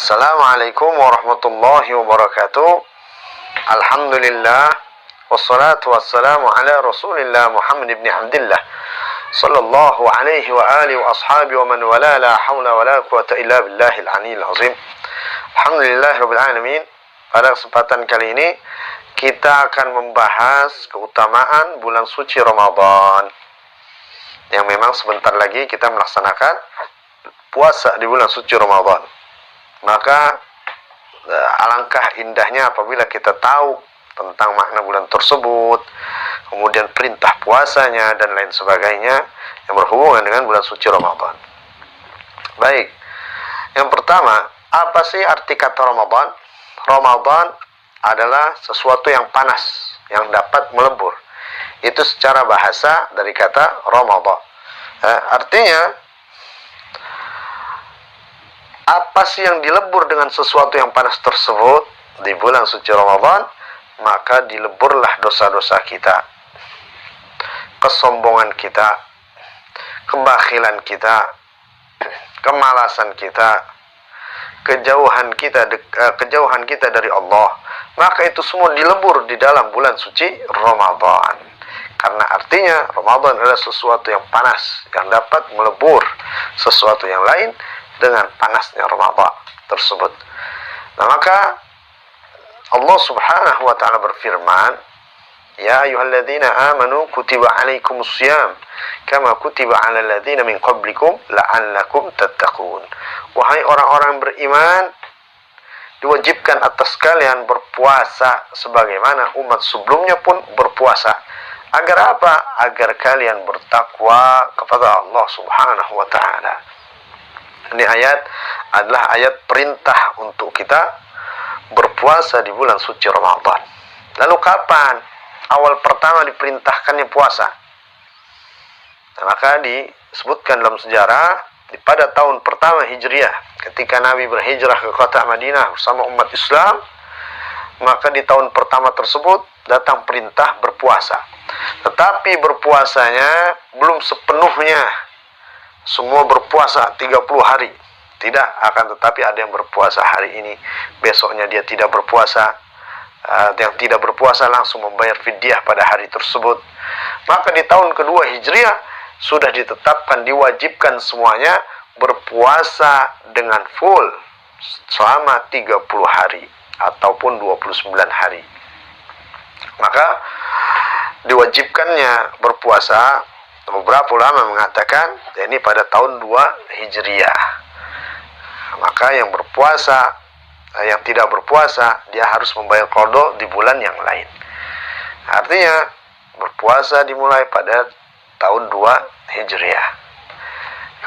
Assalamualaikum warahmatullahi wabarakatuh. Alhamdulillah. Wassalatu wassalamu ala rasulillah Muhammad ibn Abdillah sallallahu alaihi wa alihi wa ashabi wa man wala la hawla wa la quwata illa billahil aliyil azim. Alhamdulillah rabbil alamin. Pada kesempatan kali ini kita akan membahas keutamaan bulan suci Ramadan, yang memang sebentar lagi kita melaksanakan puasa di bulan suci Ramadan. Maka alangkah indahnya apabila kita tahu tentang makna bulan tersebut, kemudian perintah puasanya dan lain sebagainya yang berhubungan dengan bulan suci Ramadan. Baik, yang pertama, apa sih arti kata Ramadan? Ramadan adalah sesuatu yang panas, yang dapat melebur. Itu secara bahasa dari kata Ramadan. Artinya, apa sih yang dilebur dengan sesuatu yang panas tersebut di bulan suci Ramadan? Maka dileburlah dosa-dosa kita, kesombongan kita, kebakhilan kita, kemalasan kita, kejauhan kita dari Allah. Maka itu semua dilebur di dalam bulan suci Ramadan. Karena artinya Ramadan adalah sesuatu yang panas, yang dapat melebur sesuatu yang lain dengan panasnya Ramadan tersebut. Nah, maka Allah Subhanahu wa taala berfirman, "Ya ayyuhalladzina amanu kutiba alaikumusiyam kama kutiba alal ladzina min qablikum la'allakum tattaqun." Wahai orang-orang beriman, diwajibkan atas kalian berpuasa sebagaimana umat sebelumnya pun berpuasa. Agar apa? Agar kalian bertakwa kepada Allah Subhanahu wa taala. Ini ayat adalah ayat perintah untuk kita berpuasa di bulan suci Ramadan. Lalu kapan awal pertama diperintahkannya puasa? Nah, maka disebutkan dalam sejarah pada tahun pertama Hijriah, ketika Nabi berhijrah ke kota Madinah bersama umat Islam, maka di tahun pertama tersebut datang perintah berpuasa. Tetapi berpuasanya belum sepenuhnya semua berpuasa 30 hari. Tidak, akan tetapi ada yang berpuasa hari ini, besoknya dia tidak berpuasa. Yang tidak berpuasa langsung membayar fidyah pada hari tersebut. Maka di tahun kedua Hijriah sudah ditetapkan, diwajibkan semuanya berpuasa dengan full selama 30 hari ataupun 29 hari. Maka diwajibkannya berpuasa, beberapa ulama mengatakan ini pada tahun 2 Hijriah. Maka yang berpuasa, yang tidak berpuasa, dia harus membayar qada di bulan yang lain. Artinya berpuasa dimulai pada tahun 2 Hijriah.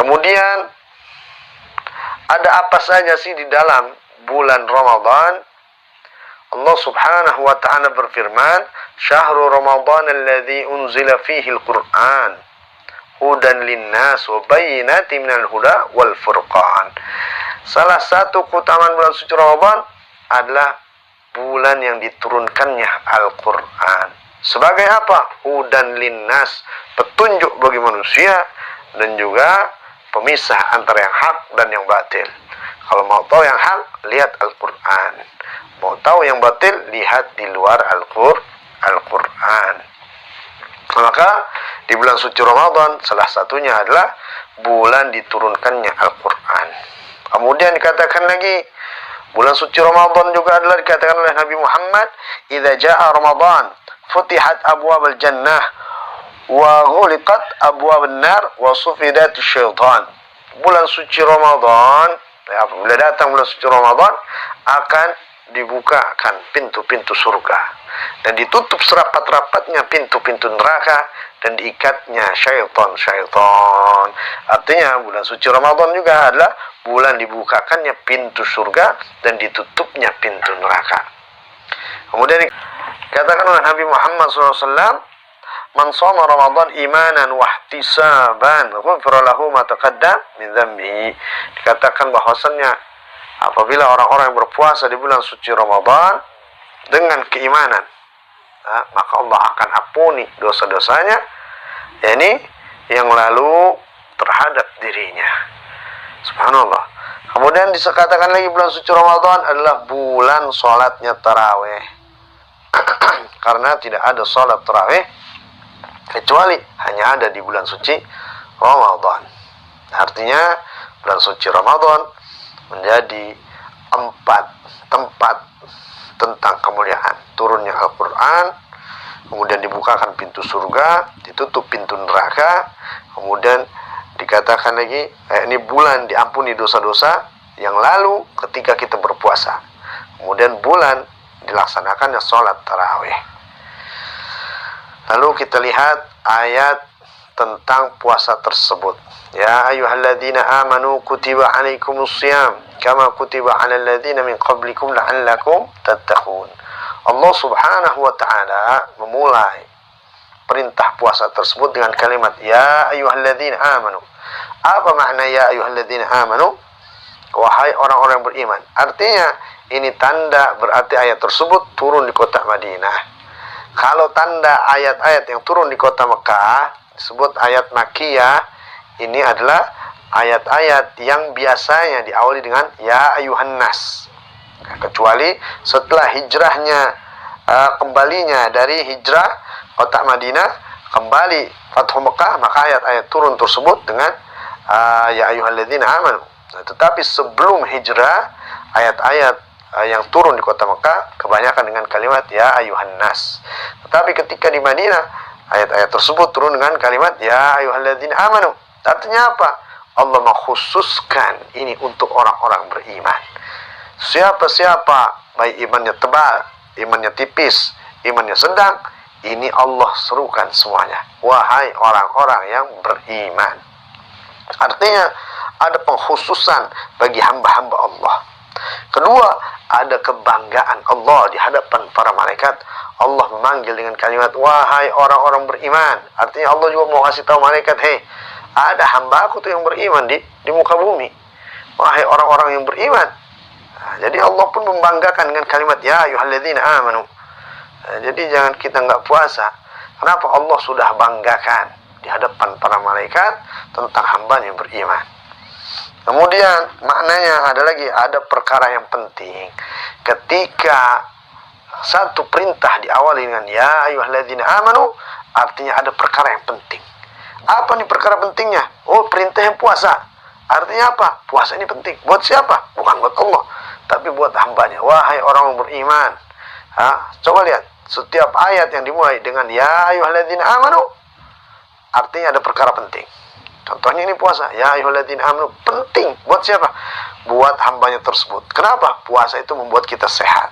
Kemudian ada apa saja sih di dalam bulan Ramadan? Allah Subhanahu wa ta'ala berfirman, "Syahrul Ramadan alladzi unzila fihi al-Qur'an hudan linnas wa bayyinatin minal huda wal furqan." Salah satu keutamaan bulan suci Ramadan adalah bulan yang diturunkannya Al-Qur'an. Sebagai apa? Hudan linnas, petunjuk bagi manusia, dan juga pemisah antara yang hak dan yang batil. Kalau mau tahu yang hak, lihat Al-Qur'an. Mau tahu yang batil, lihat di luar Al-Qur'an. Maka di bulan suci Ramadan salah satunya adalah bulan diturunkannya Al-Qur'an. Kemudian dikatakan lagi, bulan suci Ramadan juga adalah dikatakan oleh Nabi Muhammad, "Idza jaa Ramadan, futihat abwabul jannah wa ghuliqat abwabun nar wa sufidatus syaitan." Bulan suci Ramadan, apabila datang bulan suci Ramadan, akan dibukakan pintu-pintu surga dan ditutup serapat-rapatnya pintu-pintu neraka dan diikatnya syaitan. Artinya bulan suci Ramadan juga adalah bulan dibukakannya pintu surga dan ditutupnya pintu neraka. Kemudian dikatakan oleh Nabi Muhammad SAW, "Man shoma Ramadan imanan wa ihtisaban, ghufira lahu ma taqaddam min dhanbihi." Dikatakan bahwasannya apabila orang-orang yang berpuasa di bulan suci Ramadan dengan keimanan, maka Allah akan ampuni dosa-dosanya, yakni yang lalu terhadap dirinya. Subhanallah. Kemudian dikatakan lagi bulan suci Ramadan adalah bulan sholatnya taraweh. Karena tidak ada sholat taraweh kecuali hanya ada di bulan suci Ramadan. Artinya bulan suci Ramadan menjadi 4 tempat tentang kemuliaan. Turunnya Al-Quran, kemudian dibukakan pintu surga, ditutup pintu neraka, kemudian dikatakan lagi ini bulan diampuni dosa-dosa yang lalu ketika kita berpuasa. Kemudian bulan dilaksanakannya sholat tarawih. Lalu kita lihat ayat tentang puasa tersebut. Ya ayyuhalladzina amanu kutiba alaikumusiyam kama kutiba alal ladzina min qablikum la'allakum tattaqun. Allah Subhanahu wa taala memulai perintah puasa tersebut dengan kalimat ya ayyuhalladzina amanu. Apa makna ya ayyuhalladzina amanu? Wahai orang-orang yang beriman. Artinya ini tanda berarti ayat tersebut turun di kota Madinah. Kalau tanda ayat-ayat yang turun di kota Mekah disebut ayat Makkiyah, ini adalah ayat-ayat yang biasanya diawali dengan ya ayuhan nas. Kecuali setelah hijrahnya kembalinya dari hijrah kota Madinah kembali Fathu Mekah, maka ayat-ayat turun tersebut dengan ya ayyuhalladzina amanu. Tetapi sebelum hijrah ayat-ayat yang turun di kota Mekah kebanyakan dengan kalimat ya ayyuhan nas. Tetapi ketika di Madinah ayat-ayat tersebut turun dengan kalimat ya ayyuhalladzina amanu. Artinya apa? Allah mengkhususkan ini untuk orang-orang beriman. Siapa-siapa baik imannya tebal, imannya tipis, imannya sedang, ini Allah serukan semuanya. Wahai orang-orang yang beriman. Artinya ada pengkhususan bagi hamba-hamba Allah. Kedua, ada kebanggaan Allah di hadapan para malaikat. Allah memanggil dengan kalimat wahai orang-orang beriman. Artinya Allah juga mau kasih tahu malaikat, hei, ada hamba aku tuh yang beriman di muka bumi. Wahai orang-orang yang beriman. Jadi Allah pun membanggakan dengan kalimat ya ayyuhalladzina amanu. Jadi jangan kita nggak puasa. Kenapa Allah sudah banggakan di hadapan para malaikat tentang hamba yang beriman. Kemudian maknanya ada lagi, ada perkara yang penting. Ketika satu perintah diawali dengan ya ayyuhalladzina amanu, artinya ada perkara yang penting. Apa nih perkara pentingnya? Oh, perintahnya puasa. Artinya apa? Puasa ini penting. Buat siapa? Bukan buat Allah, tapi buat hambanya. Wahai orang yang beriman. Coba lihat, setiap ayat yang dimulai dengan ya ayyuhalladzina amanu, artinya ada perkara penting. Contohnya ini puasa. Ya ayyuhalladzina amanu, penting. Buat siapa? Buat hambanya tersebut. Kenapa? Puasa itu membuat kita sehat.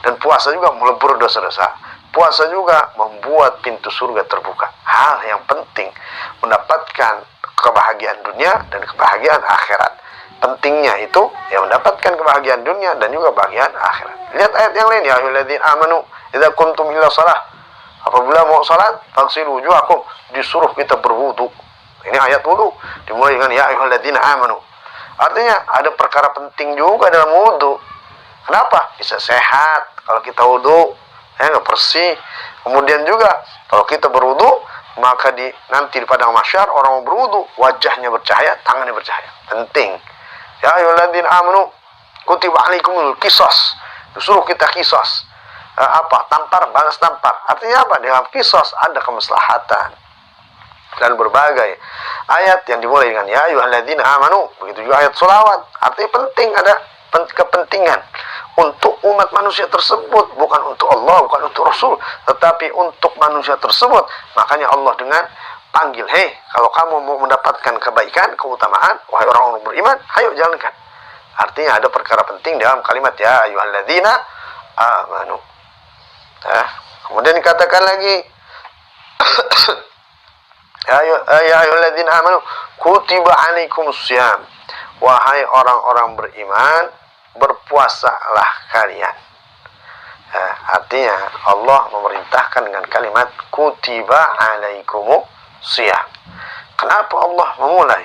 Dan puasa juga melebur dosa-dosa. Puasa juga membuat pintu surga terbuka. Hal yang penting, mendapatkan kebahagiaan dunia dan kebahagiaan akhirat. Pentingnya itu ya mendapatkan kebahagiaan dunia dan juga kebahagiaan akhirat. Lihat ayat yang lain, ya ayyuhalladzina amanu idza qumtum ila shalah. Apabila mau salat, faghsilu wujuhakum, disuruh kita berwudu. Ini ayat wudu dimulai dengan ya ayyuhalladzina amanu. Artinya ada perkara penting juga dalam wudu. Kenapa? Bisa sehat kalau kita wudu, nggak bersih. Kemudian juga kalau kita berwudu, maka nanti di padang mahsyar orang mau berwudu, wajahnya bercahaya, tangannya bercahaya. Penting. Ya ayyuhalladzina amanu kutiba alaikumul qisas. Disuruh kita qisas. Tampar balas tampar. Artinya apa? Dalam qisas ada kemaslahatan dan berbagai ayat yang dimulai dengan ya ayyuhalladzina amanu. Begitu juga ayat sholawat. Artinya penting, ada kepentingan untuk umat manusia tersebut, bukan untuk Allah, bukan untuk Rasul, tetapi untuk manusia tersebut. Makanya Allah dengan panggil, hei, kalau kamu mau mendapatkan kebaikan, keutamaan, wahai orang-orang beriman, ayo jalankan. Artinya ada perkara penting dalam kalimat ya ayyuhalladzina amanu. Kemudian dikatakan lagi ya ayyuhalladzina amanu kutiba alaikumusiyam. Wahai orang-orang beriman, berpuasalah kalian. Artinya Allah memerintahkan dengan kalimat kutiba alaikumusiyam. Kenapa Allah memulai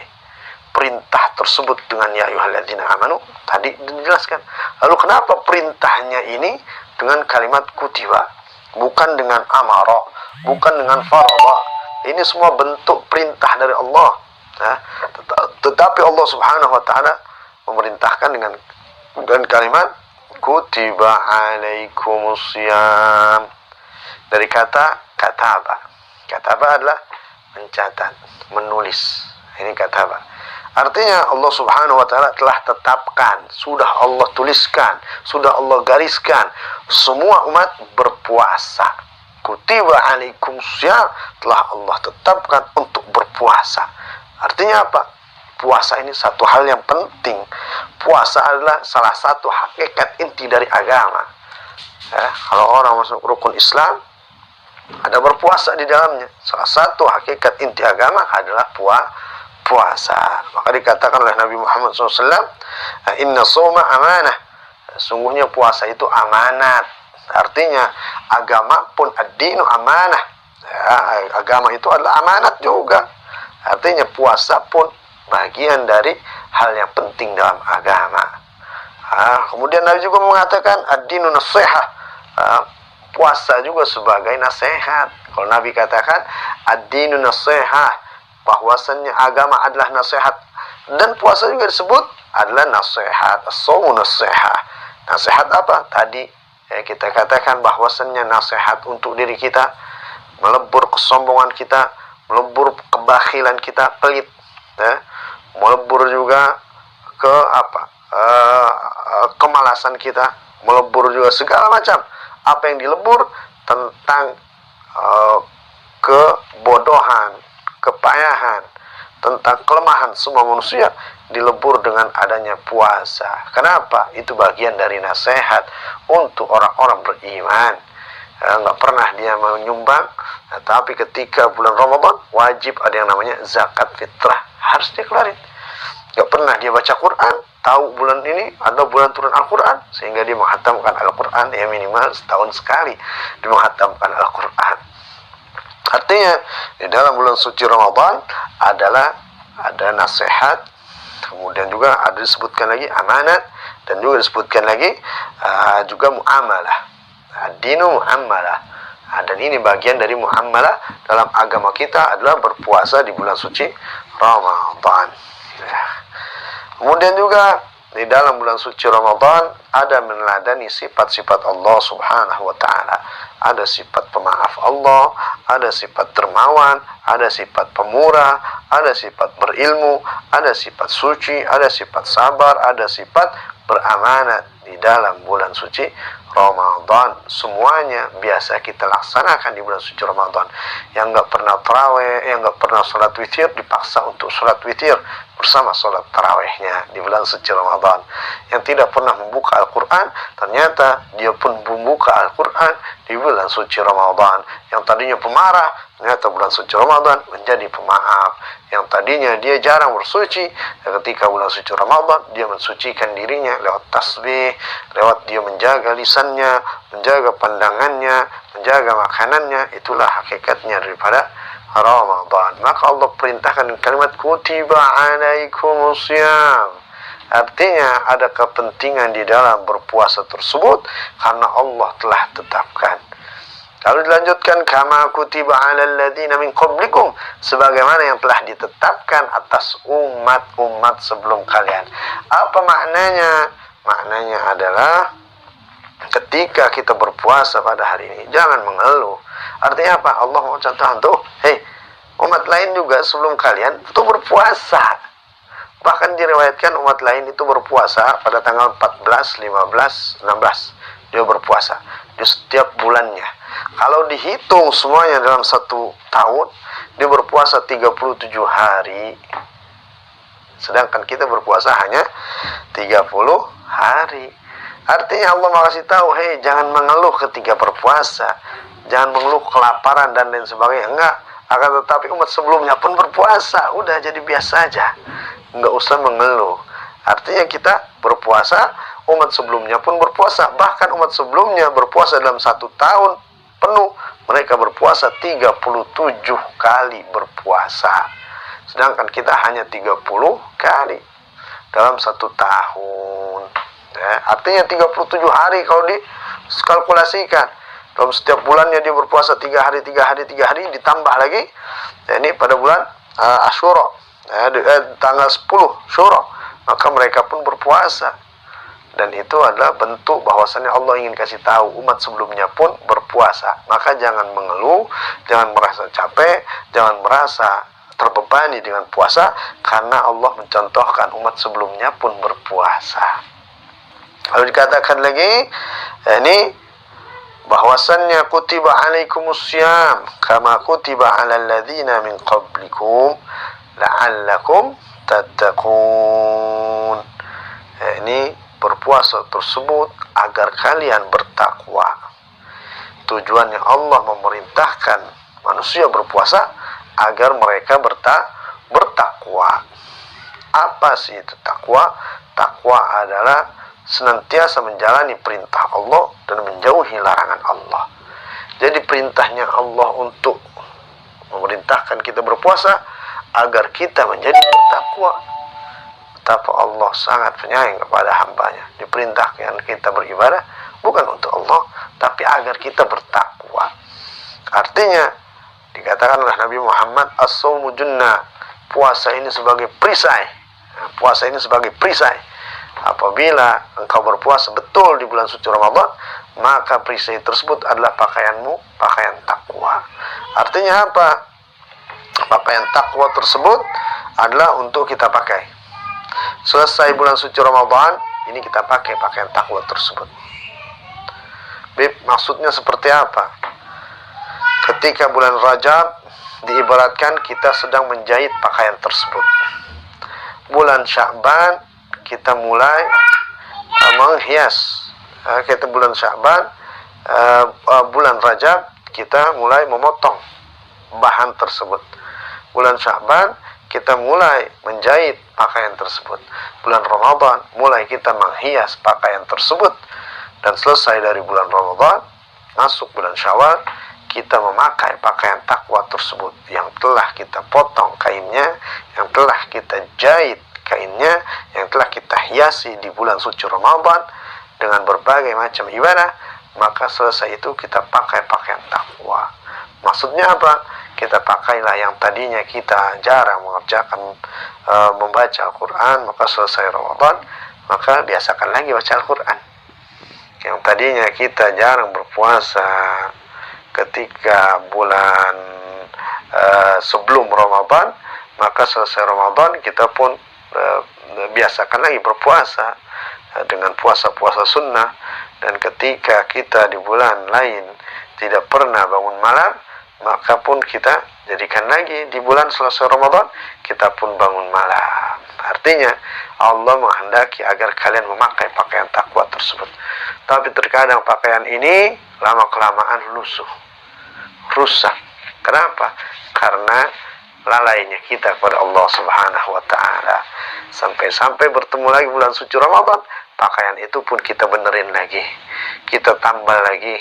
perintah tersebut dengan ya ayyuhalladzina amanu? Tadi dijelaskan. Lalu kenapa perintahnya ini dengan kalimat kutiba, bukan dengan amara, bukan dengan farada? Ini semua bentuk perintah dari Allah. Tetapi Allah Subhanahu wa taala memerintahkan dengan kalimat kutiba alaikumusiyam, dari kata kataba. Kataba adalah mencatat, menulis. Ini kataba. Artinya Allah Subhanahu wa taala telah tetapkan, sudah Allah tuliskan, sudah Allah gariskan semua umat berpuasa. Kutiba alaikumusiyam, telah Allah tetapkan untuk berpuasa. Artinya apa? Puasa ini satu hal yang penting. Puasa adalah salah satu hakikat inti dari agama. Kalau orang masuk rukun Islam, ada berpuasa di dalamnya. Salah satu hakikat inti agama adalah puasa. Maka dikatakan oleh Nabi Muhammad SAW, Inna soma amanah. Sungguhnya puasa itu amanat. Artinya agama pun ad-dinu amanah. Agama itu adalah amanat juga. Artinya puasa pun bagian dari hal yang penting dalam agama. Kemudian Nabi juga mengatakan ad-dinu nasihah. Puasa juga sebagai nasihat. Kalau Nabi katakan ad-dinu nasihah, bahwasannya agama adalah nasihat, dan puasa juga disebut adalah nasihat. As-shaumu nasihah. Nasihat apa? Tadi kita katakan bahwasannya nasihat untuk diri kita, melebur kesombongan kita, melebur kebakhilan kita, pelit, melebur juga ke kemalasan kita, melebur juga segala macam apa yang dilebur tentang kebodohan, kepayahan, tentang kelemahan semua manusia, dilebur dengan adanya puasa. Kenapa? Itu bagian dari nasihat untuk orang-orang beriman. Nggak pernah dia menyumbang, tapi ketika bulan Ramadan wajib ada yang namanya zakat fitrah, harus dia keluarin. Nggak pernah dia baca Quran, tahu bulan ini ada bulan turun Al-Quran, sehingga dia menghatamkan Al-Quran ya minimal setahun sekali dia menghatamkan Al-Quran. Artinya di dalam bulan suci Ramadan ada nasihat, kemudian juga ada disebutkan lagi amanat, dan juga disebutkan lagi juga muamalah. Ad-dinu muamalah. Dan ini bagian dari muamalah dalam agama kita adalah berpuasa di bulan suci Ramadan. Kemudian juga di dalam bulan suci Ramadan ada meneladani sifat-sifat Allah Subhanahu wa taala. Ada sifat pemaaf Allah, ada sifat dermawan, ada sifat pemurah, ada sifat berilmu, ada sifat suci, ada sifat sabar, ada sifat beramanat di dalam bulan suci Ramadan. Semuanya biasa kita laksanakan di bulan suci Ramadan. Yang nggak pernah taraweh, yang nggak pernah sholat witir, dipaksa untuk sholat witir bersama sholat tarawehnya di bulan suci Ramadan. Yang tidak pernah membuka Al-Quran, ternyata dia pun membuka Al-Quran di bulan suci Ramadan. Yang tadinya pemarah, ternyata bulan suci Ramadan menjadi pemaaf. Yang tadinya dia jarang bersuci, ketika bulan suci Ramadan dia mensucikan dirinya lewat tasbih, lewat dia menjaga lisannya, menjaga pandangannya, menjaga makanannya. Itulah hakikatnya daripada Ramadan. Maka Allah perintahkan kalimat kutiba alaikumusiyam. Artinya ada kepentingan di dalam berpuasa tersebut karena Allah telah tetapkan. Lalu dilanjutkan kama kutiba alal ladzina min qablikum, sebagaimana yang telah ditetapkan atas umat-umat sebelum kalian. Apa maknanya? Maknanya adalah ketika kita berpuasa pada hari ini jangan mengeluh. Artinya apa? Allah mau contoh tuh, umat lain juga sebelum kalian itu berpuasa. Bahkan diriwayatkan umat lain itu berpuasa pada tanggal 14, 15, 16. Dia berpuasa di setiap bulannya. Kalau dihitung semuanya dalam satu tahun, dia berpuasa 37 hari. Sedangkan kita berpuasa hanya 30 hari. Artinya Allah mau kasih tahu, jangan mengeluh ketika berpuasa. Jangan mengeluh kelaparan dan lain sebagainya. Enggak. Akan tetapi umat sebelumnya pun berpuasa. Udah jadi biasa aja. Enggak usah mengeluh. Artinya kita berpuasa, umat sebelumnya pun berpuasa. Bahkan umat sebelumnya berpuasa dalam satu tahun penuh. Mereka berpuasa 37 kali berpuasa. Sedangkan kita hanya 30 kali dalam satu tahun. Artinya 37 hari kalau dikalkulasikan. Dalam setiap bulannya dia berpuasa 3 hari, 3 hari, 3 hari, ditambah lagi. Ini pada bulan Asyura, tanggal 10 Syura, maka mereka pun berpuasa. Dan itu adalah bentuk bahwasannya Allah ingin kasih tahu umat sebelumnya pun berpuasa. Maka jangan mengeluh, jangan merasa capek, jangan merasa terbebani dengan puasa, karena Allah mencontohkan umat sebelumnya pun berpuasa. Lalu dikatakan lagi, ini bahwasannya kutiba alaikumussyam kama kutiba alal ladzina min qablikum la'allakum tattaqun. Ini berpuasa tersebut agar kalian bertakwa. Tujuannya Allah memerintahkan manusia berpuasa agar mereka bertakwa. Apa sih itu takwa? Takwa adalah senantiasa menjalani perintah Allah dan menjauhi larangan Allah. Jadi perintahnya Allah untuk memerintahkan kita berpuasa agar kita menjadi bertakwa. Betapa Allah sangat penyayang kepada hambanya. Diperintahkan kita beribadah bukan untuk Allah, tapi agar kita bertakwa. Artinya dikatakan oleh Nabi Muhammad, as-shaumu junnah, puasa ini sebagai perisai. Puasa ini sebagai perisai. Apabila engkau berpuasa betul di bulan suci Ramadan, maka perisai tersebut adalah pakaianmu, pakaian takwa. Artinya apa? Pakaian takwa tersebut adalah untuk kita pakai. Selesai bulan suci Ramadan, ini kita pakai pakaian takwa tersebut. Maksudnya seperti apa? Ketika bulan Rajab diibaratkan kita sedang menjahit pakaian tersebut. Bulan Sya'ban kita mulai menghias. Kita bulan Sya'ban, bulan Rajab kita mulai memotong bahan tersebut. Bulan Sya'ban kita mulai menjahit pakaian tersebut. Bulan Ramadan mulai kita menghias pakaian tersebut. Dan selesai dari bulan Ramadan, masuk bulan Syawal, kita memakai pakaian takwa tersebut yang telah kita potong kainnya, yang telah kita jahit kainnya, yang telah kita hiasi di bulan suci Ramadan dengan berbagai macam ibadah. Maka selesai itu kita pakai pakaian takwa. Maksudnya apa? Kita pakailah yang tadinya kita jarang mengerjakan membaca Al-Quran, maka selesai Ramadan, maka biasakan lagi baca Al-Quran. Yang tadinya kita jarang berpuasa ketika bulan sebelum Ramadan, maka selesai Ramadan kita pun biasakan lagi berpuasa dengan puasa-puasa sunnah. Dan ketika kita di bulan lain tidak pernah bangun malam, maka pun kita jadikan lagi di bulan selesai Ramadan, kita pun bangun malam. Artinya Allah menghendaki agar kalian memakai pakaian takwa tersebut. Tapi terkadang pakaian ini lama-kelamaan lusuh, rusak. Kenapa? Karena lalainya kita kepada Allah Subhanahu wa Ta'ala. Sampai-sampai bertemu lagi bulan suci Ramadan, pakaian itu pun kita benerin lagi, kita tambah lagi,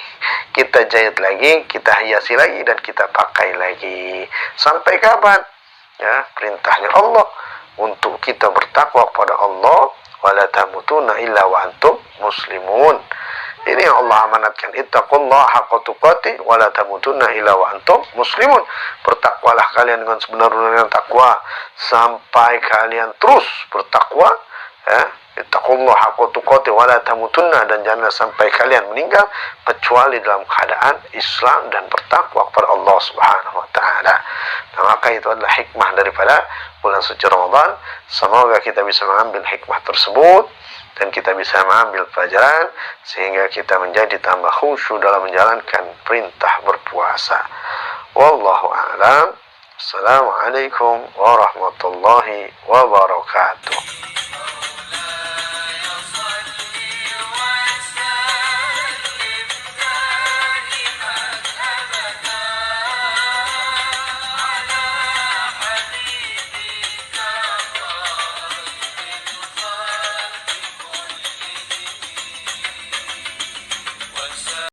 kita jahit lagi, kita hiasi lagi, dan kita pakai lagi. Sampai kapan? Ya, perintahnya Allah untuk kita bertakwa kepada Allah, wala tamutunna illa wa antum muslimun. Ini yang Allah amanatkan, ittaqullaha haqqa tuqatih wala tamutunna illa wa antum muslimun. Bertakwalah kalian dengan sebenar-benarnya takwa sampai kalian terus bertakwa, ya. Ittaqullaha haqqa tuqatih wala tamutunna, dan jangan sampai kalian meninggal kecuali dalam keadaan Islam dan bertakwa kepada Allah Subhanahu wa Ta'ala. Nah, maka itu adalah hikmah daripada bulan suci Ramadan. Semoga kita bisa mengambil hikmah tersebut dan kita bisa mengambil pelajaran sehingga kita menjadi tambah khusyuk dalam menjalankan perintah berpuasa. Wallahu a'lam. Assalamualaikum warahmatullahi wabarakatuh.